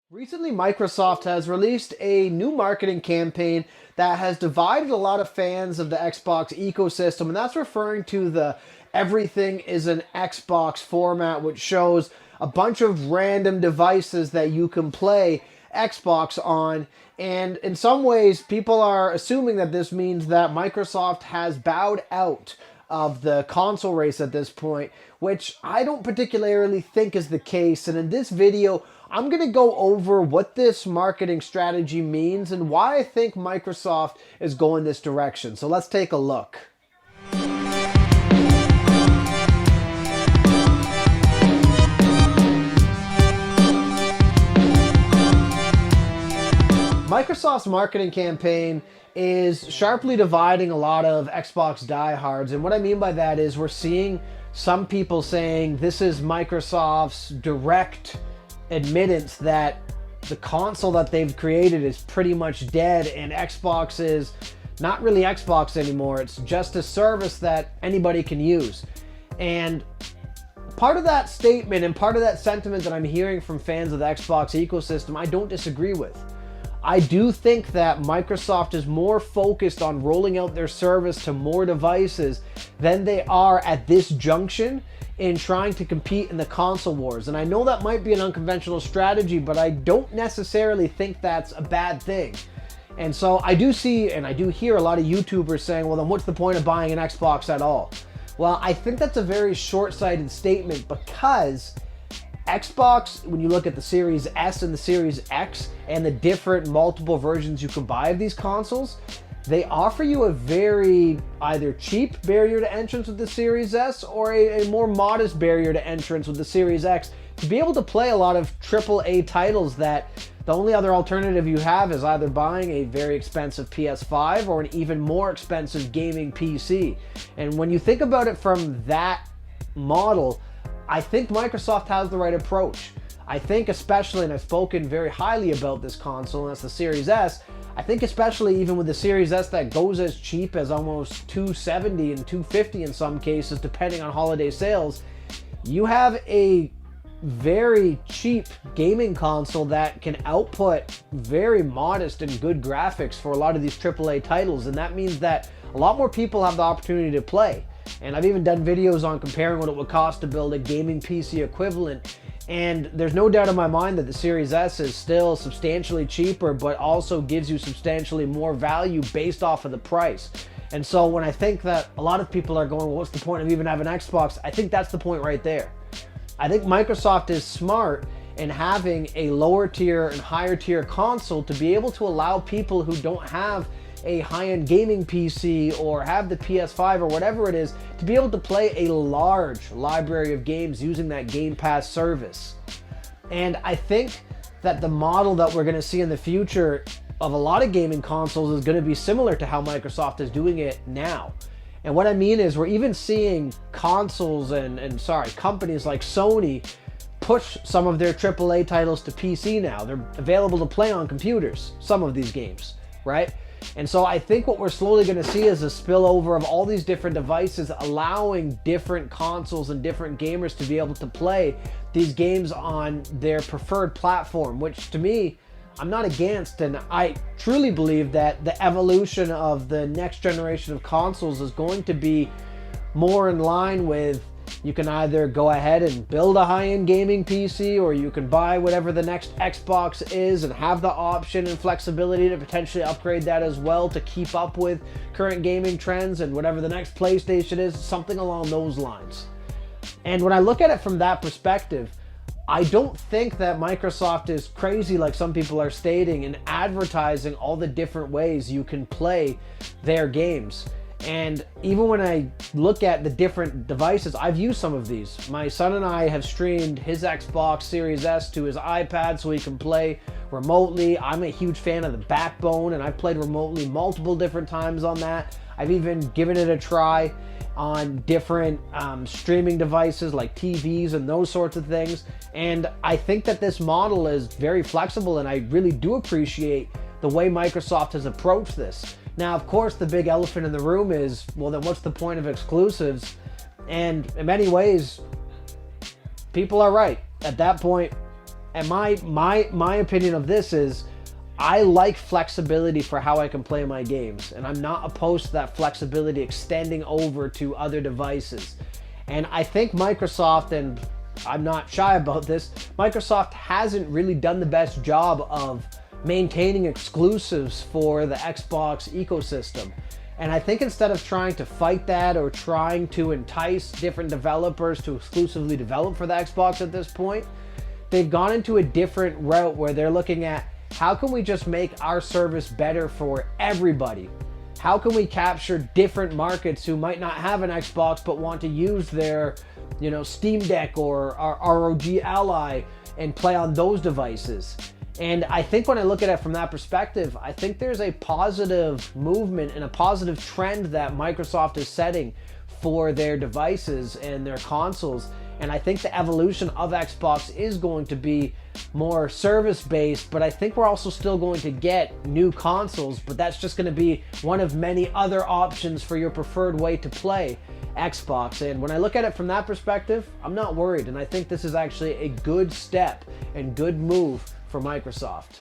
Recently, Microsoft has released a new marketing campaign that has divided a lot of fans of the Xbox ecosystem, and that's referring to the everything is an Xbox format, which shows a bunch of random devices that you can play Xbox on. And in some ways, people are assuming that this means that Microsoft has bowed out of the console race at this point, which I don't particularly think is the case. And in this video, I'm going to go over what this marketing strategy means and why I think Microsoft is going this direction. So let's take a look. Microsoft's marketing campaign is sharply dividing a lot of Xbox diehards. And what I mean by that is we're seeing some people saying this is Microsoft's direct admittance that the console that they've created is pretty much dead and Xbox is not really Xbox anymore. It's just a service that anybody can use. And part of that statement and part of that sentiment that I'm hearing from fans of the Xbox ecosystem, I don't disagree with. I do think that Microsoft is more focused on rolling out their service to more devices than they are at this junction in trying to compete in the console wars. And I know that might be an unconventional strategy, but I don't necessarily think that's a bad thing. And so I do see and I do hear a lot of YouTubers saying, well, then what's the point of buying an Xbox at all? Well, I think that's a very short-sighted statement because Xbox, when you look at the Series S and the Series X and the different multiple versions you can buy of these consoles, they offer you a very either cheap barrier to entrance with the Series S or a more modest barrier to entrance with the Series X to be able to play a lot of AAA titles that the only other alternative you have is either buying a very expensive PS5 or an even more expensive gaming PC. And when you think about it from that model, I think Microsoft has the right approach. I think especially, and I've spoken very highly about this console, and that's the Series S, I think especially even with the Series S that goes as cheap as almost $270 and $250 in some cases, depending on holiday sales, you have a very cheap gaming console that can output very modest and good graphics for a lot of these AAA titles. And that means that a lot more people have the opportunity to play. And I've even done videos on comparing what it would cost to build a gaming PC equivalent. And there's no doubt in my mind that the Series S is still substantially cheaper, but also gives you substantially more value based off of the price. And so when I think that a lot of people are going, well, what's the point of even having an Xbox? I think that's the point right there. I think Microsoft is smart in having a lower tier and higher tier console to be able to allow people who don't have a high-end gaming PC or have the PS5 or whatever it is to be able to play a large library of games using that Game Pass service. And I think that the model that we're going to see in the future of a lot of gaming consoles is going to be similar to how Microsoft is doing it now. And what I mean is we're even seeing consoles and companies like Sony push some of their AAA titles to PC now. They're available to play on computers, some of these games, right? And so I think what we're slowly going to see is a spillover of all these different devices allowing different consoles and different gamers to be able to play these games on their preferred platform, which to me, I'm not against. And I truly believe that the evolution of the next generation of consoles is going to be more in line with you can either go ahead and build a high-end gaming PC or you can buy whatever the next Xbox is and have the option and flexibility to potentially upgrade that as well to keep up with current gaming trends and whatever the next PlayStation is, something along those lines. And when I look at it from that perspective, I don't think that Microsoft is crazy like some people are stating in advertising all the different ways you can play their games. And even when I look at the different devices, I've used some of these. My son and I have streamed his Xbox Series S to his iPad so he can play remotely. I'm a huge fan of the Backbone, and I've played remotely multiple different times on that. I've even given it a try on different streaming devices like TVs and those sorts of things. And I think that this model is very flexible, and I really do appreciate the way Microsoft has approached this. Now, of course, the big elephant in the room is, well, then what's the point of exclusives? And in many ways, people are right. At that point, And my opinion of this is, I like flexibility for how I can play my games, and I'm not opposed to that flexibility extending over to other devices. And I think Microsoft, and I'm not shy about this, Microsoft hasn't really done the best job of maintaining exclusives for the Xbox ecosystem. And I think instead of trying to fight that or trying to entice different developers to exclusively develop for the Xbox at this point, they've gone into a different route where they're looking at, how can we just make our service better for everybody? How can we capture different markets who might not have an Xbox but want to use their, Steam Deck or ROG Ally and play on those devices? And I think when I look at it from that perspective, I think there's a positive movement and a positive trend that Microsoft is setting for their devices and their consoles. And I think the evolution of Xbox is going to be more service-based, but I think we're also still going to get new consoles, but that's just going to be one of many other options for your preferred way to play Xbox. And when I look at it from that perspective, I'm not worried, and I think this is actually a good step and good move for Microsoft.